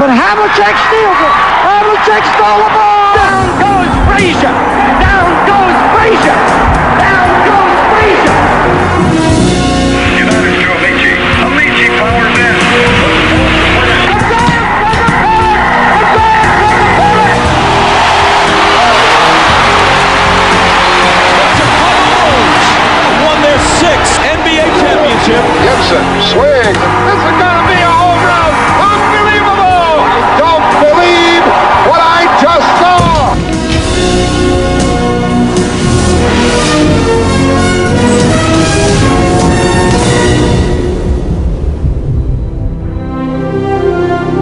but Havlicek steals it. Havlicek stole the ball. Down goes Frazier. Down goes Frazier. Down goes Frazier. United to Amici. Amici powers in. Won their sixth NBA championship. Gibson, swing. This is going to be a home run. Unbelievable. I don't believe what I just saw.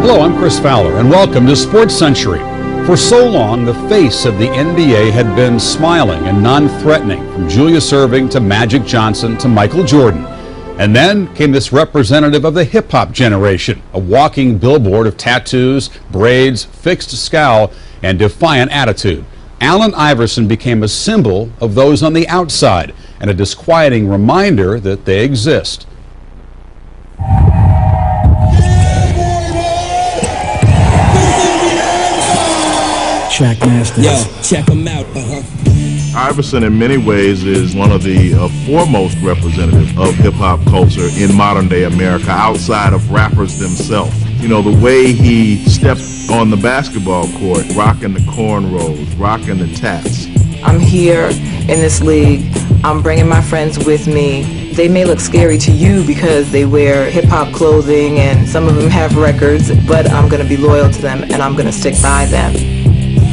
Hello, I'm Chris Fowler, and welcome to Sports Century. For so long, the face of the NBA had been smiling and non-threatening, from Julius Erving to Magic Johnson to Michael Jordan. And then came this representative of the hip-hop generation, a walking billboard of tattoos, braids, fixed scowl, and defiant attitude. Allen Iverson became a symbol of those on the outside and a disquieting reminder that they exist. Yo, check them out. Iverson in many ways is one of the foremost representatives of hip-hop culture in modern-day America outside of rappers themselves. You know, the way he stepped on the basketball court, rocking the cornrows, rocking the tats. I'm here in this league. I'm bringing my friends with me. They may look scary to you because they wear hip-hop clothing and some of them have records, but I'm going to be loyal to them and I'm going to stick by them.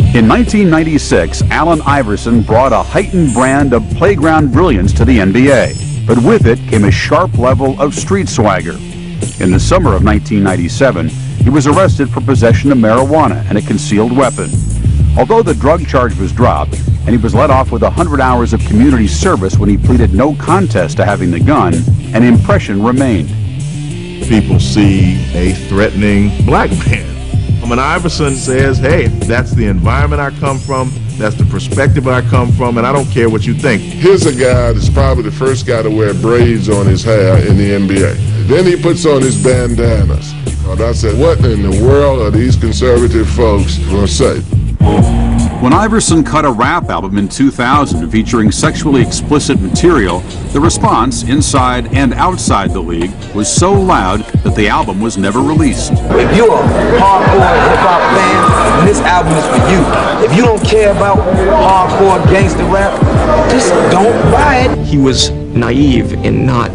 In 1996, Allen Iverson brought a heightened brand of playground brilliance to the NBA, but with it came a sharp level of street swagger. In the summer of 1997, he was arrested for possession of marijuana and a concealed weapon. Although the drug charge was dropped, and he was let off with 100 hours of community service when he pleaded no contest to having the gun, an impression remained. People see a threatening black man. When Iverson says, hey, that's the environment I come from, that's the perspective I come from, and I don't care what you think. Here's a guy that's probably the first guy to wear braids on his hair in the NBA. Then he puts on his bandanas. And I said, what in the world are these conservative folks going to say? When Iverson cut a rap album in 2000 featuring sexually explicit material, the response inside and outside the league was so loud that the album was never released. If you're a hardcore hip-hop fan, then this album is for you. If you don't care about hardcore gangster rap, just don't buy it. He was naive in not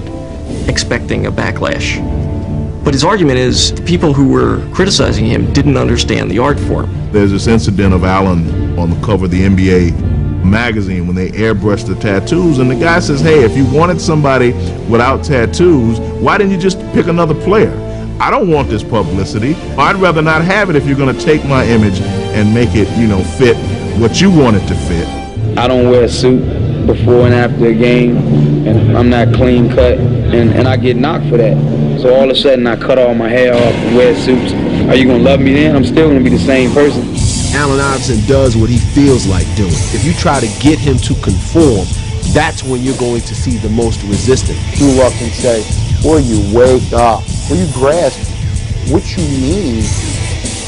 expecting a backlash. But his argument is the people who were criticizing him didn't understand the art form. There's this incident of Allen on the cover of the NBA magazine when they airbrushed the tattoos, and the guy says, hey, if you wanted somebody without tattoos, why didn't you just pick another player? I don't want this publicity. I'd rather not have it if you're going to take my image and make it, you know, fit what you want it to fit. I don't wear a suit before and after a game, and I'm not clean cut, and I get knocked for that. So all of a sudden I cut all my hair off and wear suits. Are you going to love me then? I'm still going to be the same person. Allen Iverson does what he feels like doing. If you try to get him to conform, that's when you're going to see the most resistance. You up and say, will you wake up? Will you grasp what you need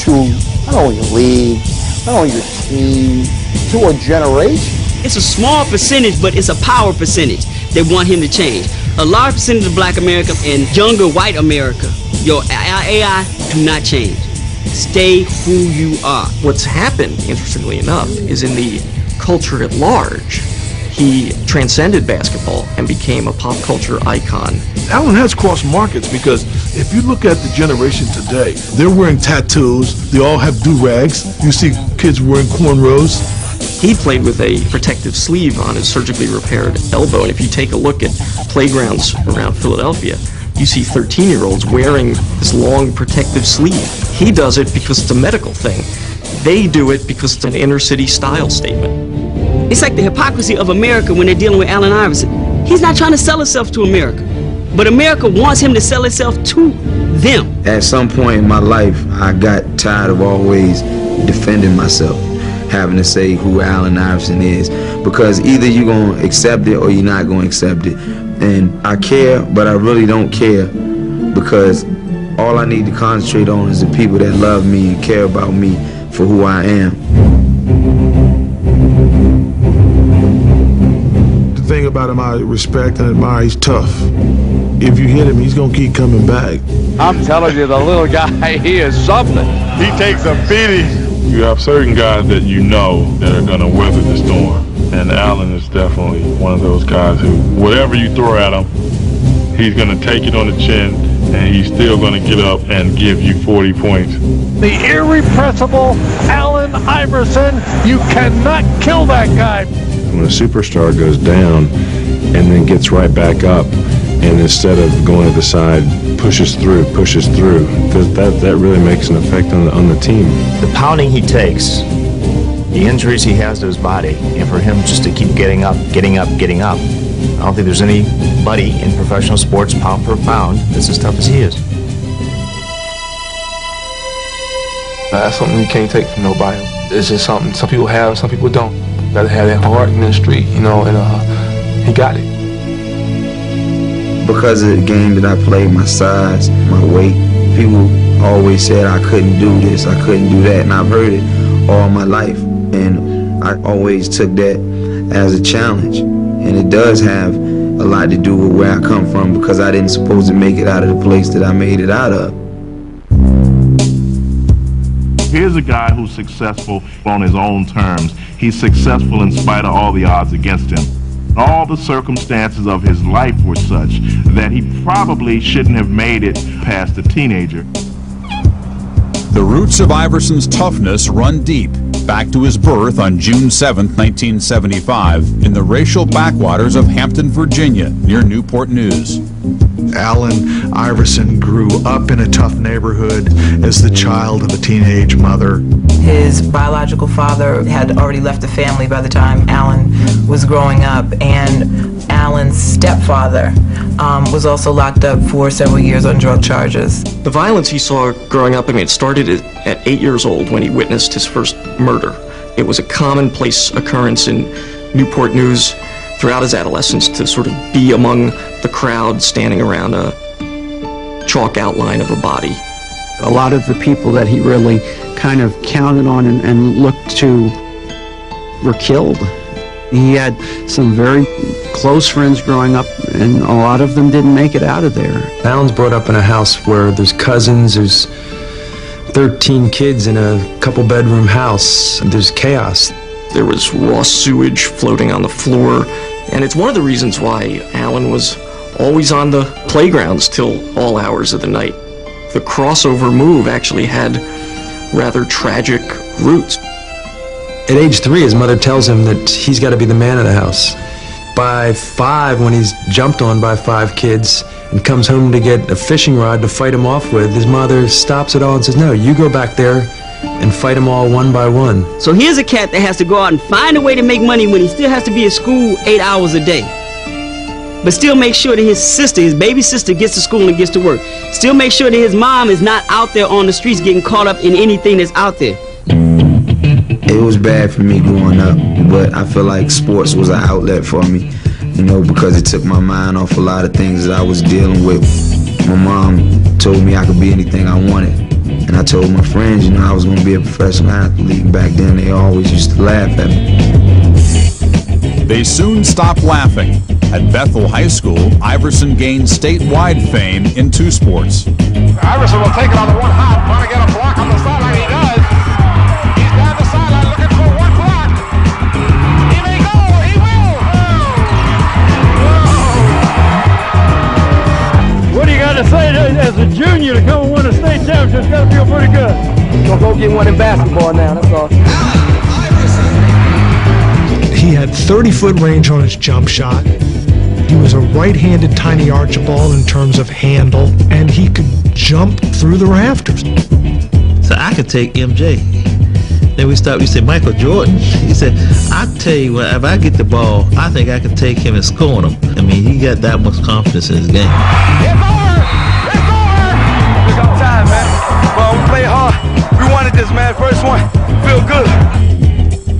to not only your league, not only your team, to a generation? It's a small percentage, but it's a power percentage. They want him to change. A large percentage of black America and younger white America, your AI do not change. Stay who you are. What's happened, interestingly enough, is in the culture at large, he transcended basketball and became a pop culture icon. Allen has crossed markets because if you look at the generation today, they're wearing tattoos, they all have do-rags. You see kids wearing cornrows. He played with a protective sleeve on his surgically repaired elbow, and if you take a look at playgrounds around Philadelphia, you see 13-year-olds wearing this long protective sleeve. He does it because it's a medical thing. They do it because it's an inner-city style statement. It's like the hypocrisy of America when they're dealing with Allen Iverson. He's not trying to sell himself to America, but America wants him to sell itself to them. At some point in my life, I got tired of always defending myself, having to say who Allen Iverson is, because either you're going to accept it or you're not going to accept it. And I care, but I really don't care, because All I need to concentrate on is the people that love me and care about me for who I am. The thing about him I respect and admire, he's tough. If you hit him, he's going to keep coming back. I'm telling you, the little guy, he is something. He takes a beating. You have certain guys that you know that are going to weather the storm. And Allen is definitely one of those guys who, whatever you throw at him, he's going to take it on the chin, and he's still going to get up and give you 40 points. The irrepressible Allen Iverson. You cannot kill that guy. When a superstar goes down and then gets right back up, and instead of going to the side, pushes through, because that really makes an effect on the team. The pounding he takes, the injuries he has to his body, and for him just to keep getting up. I don't think there's anybody in professional sports, pound per pound, that's as tough as he is. That's something you can't take from nobody. It's just something some people have, some people don't. You gotta have that heart in the street, you know, and he got it. Because of the game that I played, my size, my weight, people always said I couldn't do this, I couldn't do that, and I've heard it all my life. And I always took that as a challenge. And it does have a lot to do with where I come from, because I didn't supposed to make it out of the place that I made it out of. Here's a guy who's successful on his own terms. He's successful in spite of all the odds against him. All the circumstances of his life were such that he probably shouldn't have made it past a teenager. The roots of Iverson's toughness run deep, back to his birth on June 7, 1975, in the racial backwaters of Hampton, Virginia, near Newport News. Allen Iverson grew up in a tough neighborhood as the child of a teenage mother. His biological father had already left the family by the time Allen was growing up, and Allen's stepfather was also locked up for several years on drug charges. The violence he saw growing up, it started at 8 years old when he witnessed his first murder. It was a commonplace occurrence in Newport News throughout his adolescence to sort of be among the crowd standing around a chalk outline of a body. A lot of the people that he really kind of counted on and looked to were killed. He had some very close friends growing up, and a lot of them didn't make it out of there. Allen's brought up in a house where there's cousins, there's 13 kids in a couple-bedroom house. There's chaos. There was raw sewage floating on the floor, and it's one of the reasons why Allen was always on the playgrounds till all hours of the night. The crossover move actually had rather tragic roots. At age 3, his mother tells him that he's got to be the man of the house. By 5, when he's jumped on by 5 kids and comes home to get a fishing rod to fight him off with, his mother stops it all and says, "No, you go back there and fight them all one by one." So here's a cat that has to go out and find a way to make money when he still has to be at school 8 hours a day. But still make sure that his sister, his baby sister, gets to school and gets to work. Still make sure that his mom is not out there on the streets getting caught up in anything that's out there. It was bad for me growing up, but I feel like sports was an outlet for me, you know, because it took my mind off a lot of things that I was dealing with. My mom told me I could be anything I wanted. And I told my friends, you know, I was going to be a professional athlete. Back then, they always used to laugh at me. They soon stopped laughing. At Bethel High School, Iverson gained statewide fame in 2 sports. Iverson will take it on the one hop, trying to get a block on the sideline. He does. He's down the sideline looking for one block. He may go. He will. What do you got to say as a junior to come and win a state championship? It's got to feel pretty good. Gonna go get one in basketball now, that's all. He had 30-foot range on his jump shot. He was a right-handed tiny Archibald in terms of handle, and he could jump through the rafters. So I could take MJ. Then we stopped. We said, Michael Jordan. He said, I tell you what, if I get the ball, I think I can take him and score him. I mean, he got that much confidence in his game. It's over! It's over! We got time, man. Well, we played hard. We wanted this, man. First one. Feel good.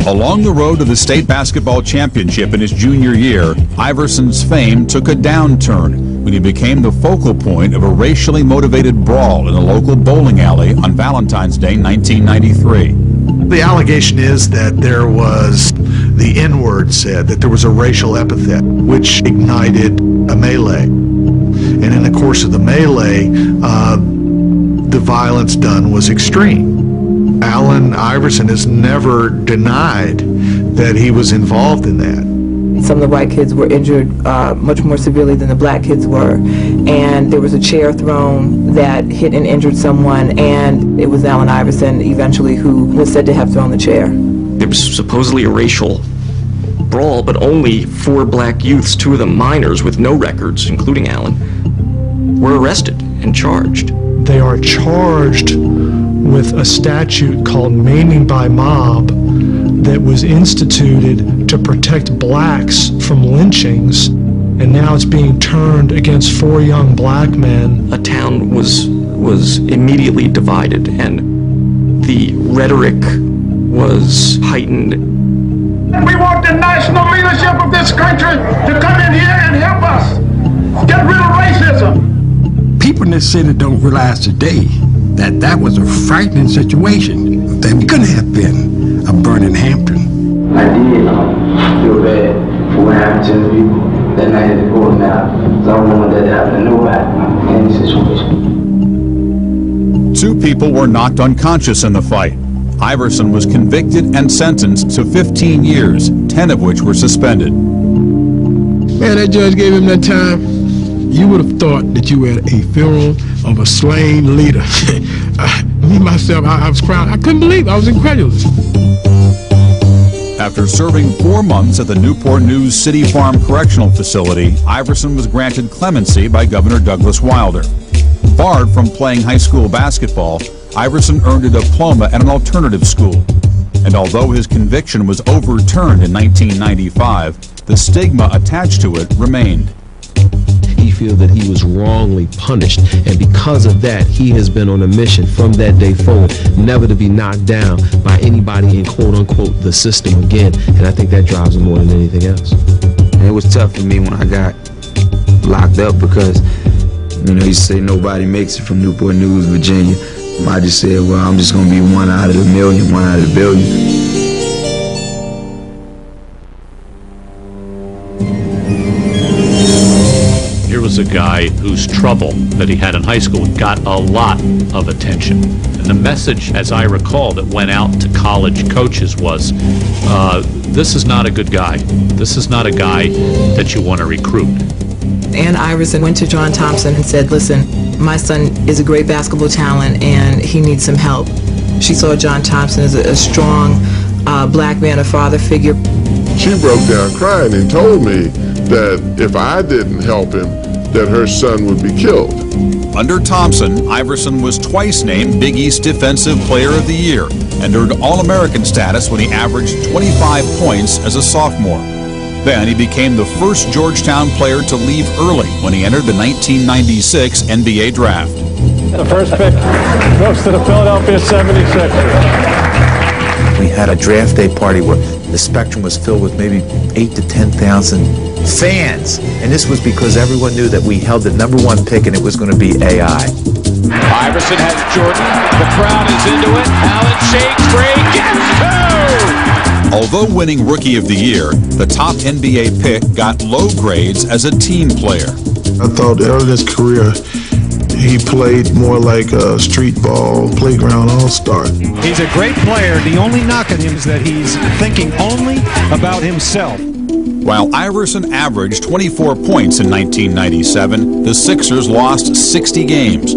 Along the road to the state basketball championship in his junior year, Iverson's fame took a downturn when he became the focal point of a racially motivated brawl in a local bowling alley on Valentine's Day 1993. The allegation is that there was, the N-word said, that there was a racial epithet which ignited a melee. And in the course of the melee, the violence done was extreme. Allen Iverson has never denied that he was involved in that. Some of the white kids were injured much more severely than the black kids were, and there was a chair thrown that hit and injured someone, and it was Allen Iverson eventually who was said to have thrown the chair. There was supposedly a racial brawl, but only 4 black youths, 2 of them minors with no records, including Allen, were arrested and charged. They are charged with a statute called maiming by mob that was instituted to protect blacks from lynchings, and now it's being turned against 4 young black men. A town was immediately divided, and the rhetoric was heightened. We want the national leadership of this country to come in here and help us get rid of racism. People in this city don't realize today that that was a frightening situation. That couldn't have been a burning Hampton. I did feel bad for what happened to the people that night at the bowling alley. So I don't want that to happen to nobody in any situation. 2 people were knocked unconscious in the fight. Iverson was convicted and sentenced to 15 years, 10 of which were suspended. Man, that judge gave him that time. You would have thought that you were at a funeral of a slain leader. Me, myself, I was crying. I couldn't believe it. I was incredulous. After serving 4 months at the Newport News City Farm Correctional Facility, Iverson was granted clemency by Governor Douglas Wilder. Barred from playing high school basketball, Iverson earned a diploma at an alternative school. And although his conviction was overturned in 1995, the stigma attached to it remained. He feels that he was wrongly punished, and because of that, he has been on a mission from that day forward, never to be knocked down by anybody in quote-unquote the system again, and I think that drives him more than anything else. And it was tough for me when I got locked up because, you know, you say nobody makes it from Newport News, Virginia. I just said, well, I'm just going to be 1 out of a million, 1 out of a billion. Here was a guy whose trouble that he had in high school got a lot of attention. And the message, as I recall, that went out to college coaches was, this is not a good guy. This is not a guy that you want to recruit. Ann Iverson went to John Thompson and said, listen, my son is a great basketball talent and he needs some help. She saw John Thompson as a strong black man, a father figure. She broke down crying and told me that if I didn't help him, that her son would be killed. Under Thompson, Iverson was twice named Big East Defensive Player of the Year and earned All-American status when he averaged 25 points as a sophomore. Then he became the first Georgetown player to leave early when he entered the 1996 NBA draft. The first pick goes to the Philadelphia 76ers. We had a draft day party where the Spectrum was filled with maybe 8,000 to 10,000 fans. And this was because everyone knew that we held the #1 pick and it was going to be AI. Iverson has Jordan. The crowd is into it. Allen shakes free. Gets 2! Although winning Rookie of the Year, the top NBA pick got low grades as a team player. I thought early in his career, he played more like a street ball, playground all-star. He's a great player. The only knock on him is that he's thinking only about himself. While Iverson averaged 24 points in 1997, the Sixers lost 60 games.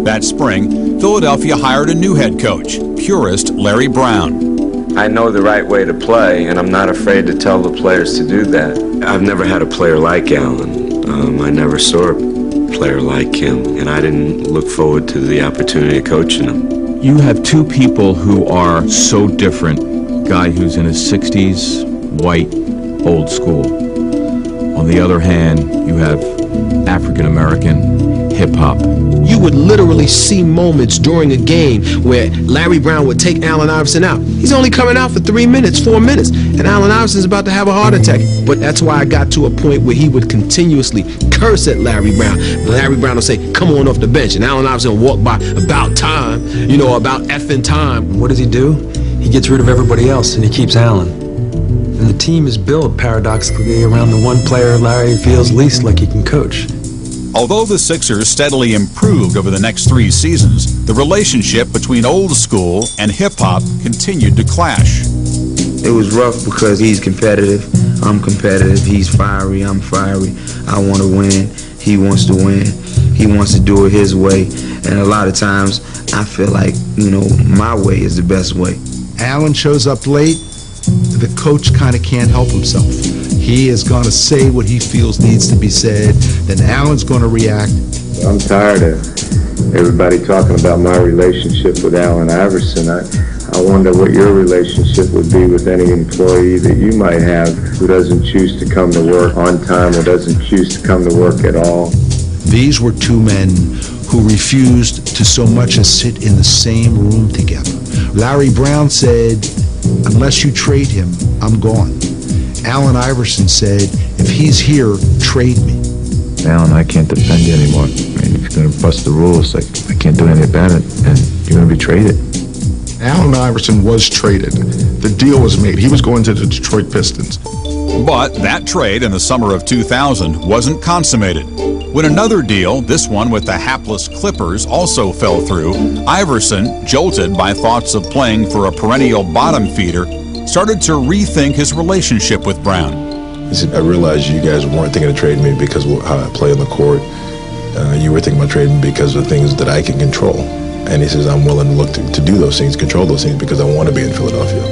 That spring, Philadelphia hired a new head coach, purist Larry Brown. I know the right way to play, and I'm not afraid to tell the players to do that. I've never had a player like Allen. I never saw a player like him, and I didn't look forward to the opportunity of coaching him. You have 2 people who are so different. A guy who's in his 60s, white, old school. On the other hand, you have African American. hip-hop. You would literally see moments during a game where Larry Brown would take Allen Iverson out. He's only coming out for 3 minutes, 4 minutes, and Allen Iverson's about to have a heart attack. But that's why I got to a point where he would continuously curse at Larry Brown. Larry Brown would say, "Come on off the bench," and Allen Iverson would walk by, "About time," about effing time. What does he do? He gets rid of everybody else and he keeps Allen. And the team is built, paradoxically, around the one player Larry feels least like he can coach. Although the Sixers steadily improved over the next 3 seasons, the relationship between old school and hip-hop continued to clash. It was rough because he's competitive, I'm competitive, he's fiery, I'm fiery. I want to win, he wants to win, he wants to do it his way, and a lot of times I feel like, my way is the best way. Allen shows up late, the coach kind of can't help himself. He is going to say what he feels needs to be said, then Allen's going to react. I'm tired of everybody talking about my relationship with Allen Iverson. I wonder what your relationship would be with any employee that you might have who doesn't choose to come to work on time or doesn't choose to come to work at all. These were two men who refused to so much as sit in the same room together. Larry Brown said, "Unless you trade him, I'm gone." Allen Iverson said, "If he's here, trade me." Allen, I can't defend you anymore. I mean, if you're going to bust the rules, I can't do anything about it, and you're going to be traded. Allen Iverson was traded. The deal was made. He was going to the Detroit Pistons. But that trade in the summer of 2000 wasn't consummated. When another deal, this one with the hapless Clippers, also fell through, Iverson, jolted by thoughts of playing for a perennial bottom feeder, started to rethink his relationship with Brown. He said, "I realized you guys weren't thinking of trading me because of how I play on the court. You were thinking about trading me because of things that I can control." And he says, "I'm willing to look to do those things, control those things, because I want to be in Philadelphia."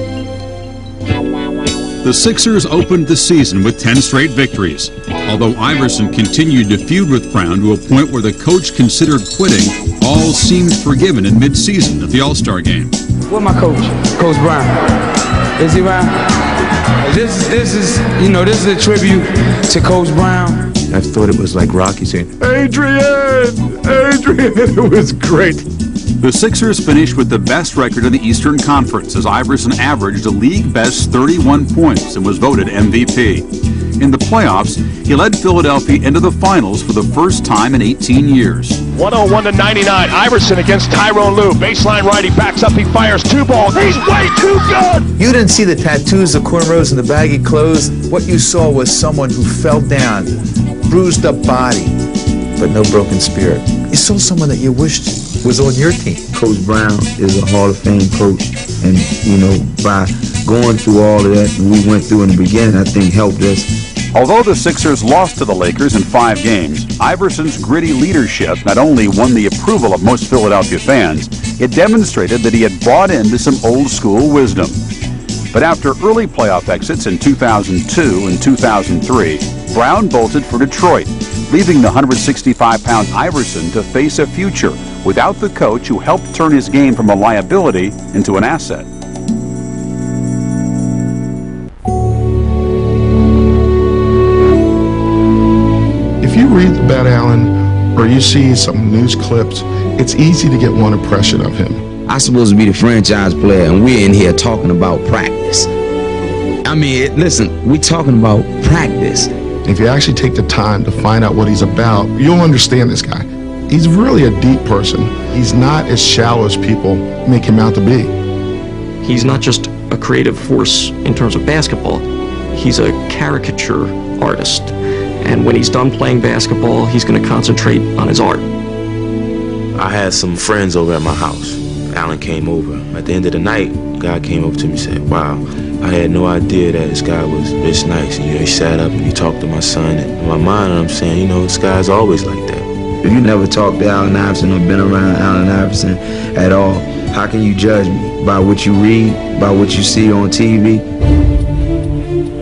The Sixers opened the season with 10 straight victories. Although Iverson continued to feud with Brown to a point where the coach considered quitting, all seemed forgiven in mid-season at the All-Star game. Where my coach? Coach Brown. Is he around? This is a tribute to Coach Brown. I thought it was like Rocky saying, Adrian! It was great. The Sixers finished with the best record in the Eastern Conference as Iverson averaged a league-best 31 points and was voted MVP. In the playoffs, he led Philadelphia into the finals for the first time in 18 years. 101-99. Iverson against Tyrone Lue. Baseline right, he backs up, he fires 2 balls. He's way too good! You didn't see the tattoos, the cornrows, and the baggy clothes. What you saw was someone who fell down, bruised up body, but no broken spirit. You saw someone that you wished was on your team. Coach Brown is a Hall of Fame coach, and by going through all of that we went through in the beginning, I think helped us. Although the Sixers lost to the Lakers in 5 games, Iverson's gritty leadership not only won the approval of most Philadelphia fans, it demonstrated that he had bought into some old-school wisdom. But after early playoff exits in 2002 and 2003, Brown bolted for Detroit, leaving the 165-pound Iverson to face a future without the coach who helped turn his game from a liability into an asset. If you read about Allen or you see some news clips, it's easy to get one impression of him. I'm supposed to be the franchise player, and we're in here talking about practice. I mean, listen, we're talking about practice. If you actually take the time to find out what he's about, you'll understand this guy. He's really a deep person. He's not as shallow as people make him out to be. He's not just a creative force in terms of basketball. He's a caricature artist. And when he's done playing basketball, he's going to concentrate on his art. I had some friends over at my house. Allen came over. At the end of the night, a guy came over to me and said, "Wow, I had no idea that this guy was this nice." And, he sat up and he talked to my son. And in my mind, I'm saying, this guy's always like that. If you never talked to Allen Iverson or been around Allen Iverson at all, how can you judge me? By what you read, by what you see on TV?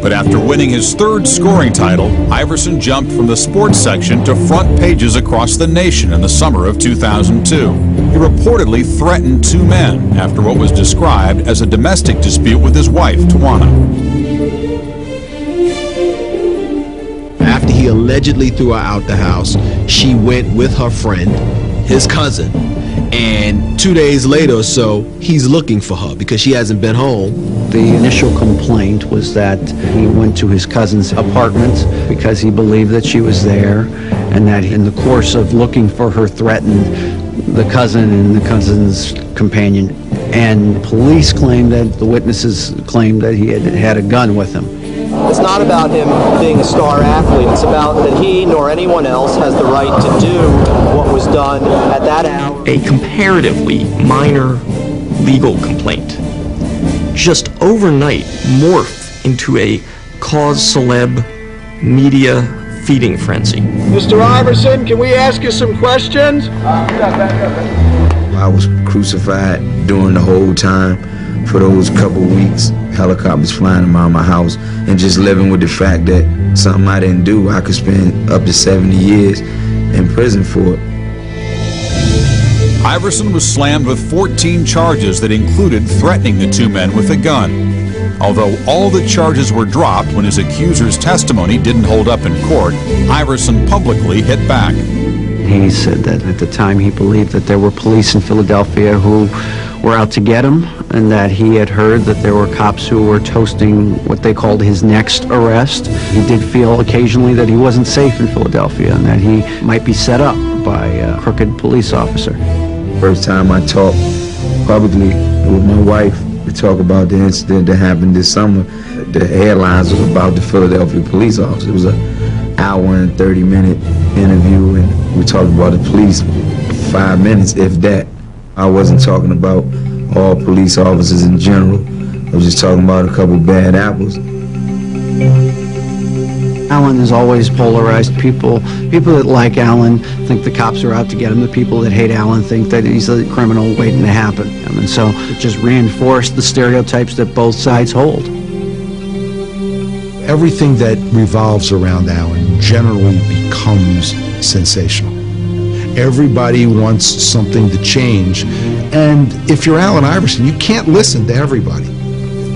But after winning his 3rd scoring title, Iverson jumped from the sports section to front pages across the nation in the summer of 2002. He reportedly threatened 2 men after what was described as a domestic dispute with his wife, Tawana. after he allegedly threw her out the house, she went with her friend, his cousin, and 2 days later or so, he's looking for her because she hasn't been home. The initial complaint was that he went to his cousin's apartment because he believed that she was there, and that in the course of looking for her threatened the cousin and the cousin's companion. And police claimed that the witnesses claimed that he had a gun with him. It's not about him being a star athlete. It's about that he nor anyone else has the right to do what was done at that hour. A comparatively minor legal complaint just overnight morphed into a cause celeb media feeding frenzy. Mr. Iverson, can we ask you some questions? I was crucified during the whole time for those couple weeks. Helicopters flying around my house and just living with the fact that something I didn't do, I could spend up to 70 years in prison for it. Iverson was slammed with 14 charges that included threatening the two men with a gun. Although all the charges were dropped when his accuser's testimony didn't hold up in court, Iverson publicly hit back. He said that at the time he believed that there were police in Philadelphia who were out to get him, and that he had heard that there were cops who were toasting what they called his next arrest. He did feel occasionally that he wasn't safe in Philadelphia and that he might be set up by a crooked police officer. First time I talked publicly with my wife to talk about the incident that happened this summer, the headlines was about the Philadelphia police officer. It was an hour and 30-minute interview, and we talked about the police 5 minutes, if that. I wasn't talking about all police officers in general. I was just talking about a couple bad apples. Allen is always polarized. People that like Allen think the cops are out to get him. The people that hate Allen think that he's a criminal waiting to happen. And so it just reinforced the stereotypes that both sides hold. Everything that revolves around Allen generally becomes sensational. Everybody wants something to change. And if you're Allen Iverson, you can't listen to everybody.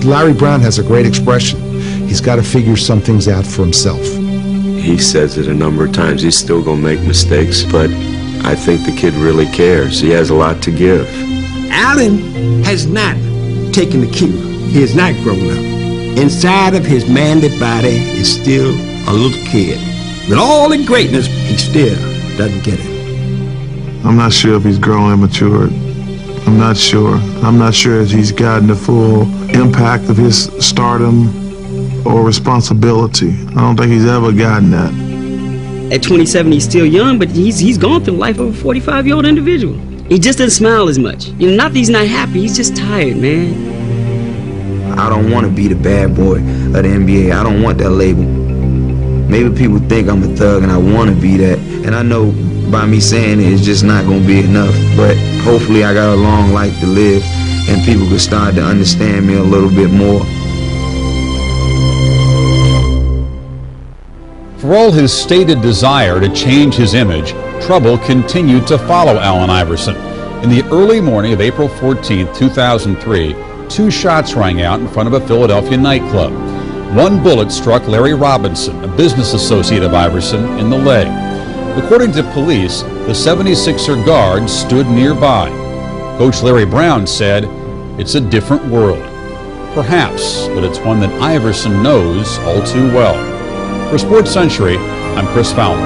Larry Brown has a great expression. He's got to figure some things out for himself. He says it a number of times. He's still going to make mistakes, but I think the kid really cares. He has a lot to give. Allen has not taken the cue. He has not grown up. Inside of his manly body is still a little kid. With all the greatness, he still doesn't get it. I'm not sure if he's grown and matured. I'm not sure. I'm not sure if he's gotten the full impact of his stardom or responsibility. I don't think he's ever gotten that. At 27, he's still young, but he's gone through the life of a 45-year-old individual. He just doesn't smile as much. You know, not that he's not happy, he's just tired, man. I don't want to be the bad boy of the NBA. I don't want that label. Maybe people think I'm a thug and I want to be that. And I know by me saying it, it's just not going to be enough. But hopefully I got a long life to live and people can start to understand me a little bit more. For all his stated desire to change his image, trouble continued to follow Allen Iverson. In the early morning of April 14, 2003, 2 shots rang out in front of a Philadelphia nightclub. One bullet struck Larry Robinson, a business associate of Iverson, in the leg. According to police, the 76er guard stood nearby. Coach Larry Brown said, "It's a different world." Perhaps, but it's one that Iverson knows all too well. For Sports Century, I'm Chris Fowler.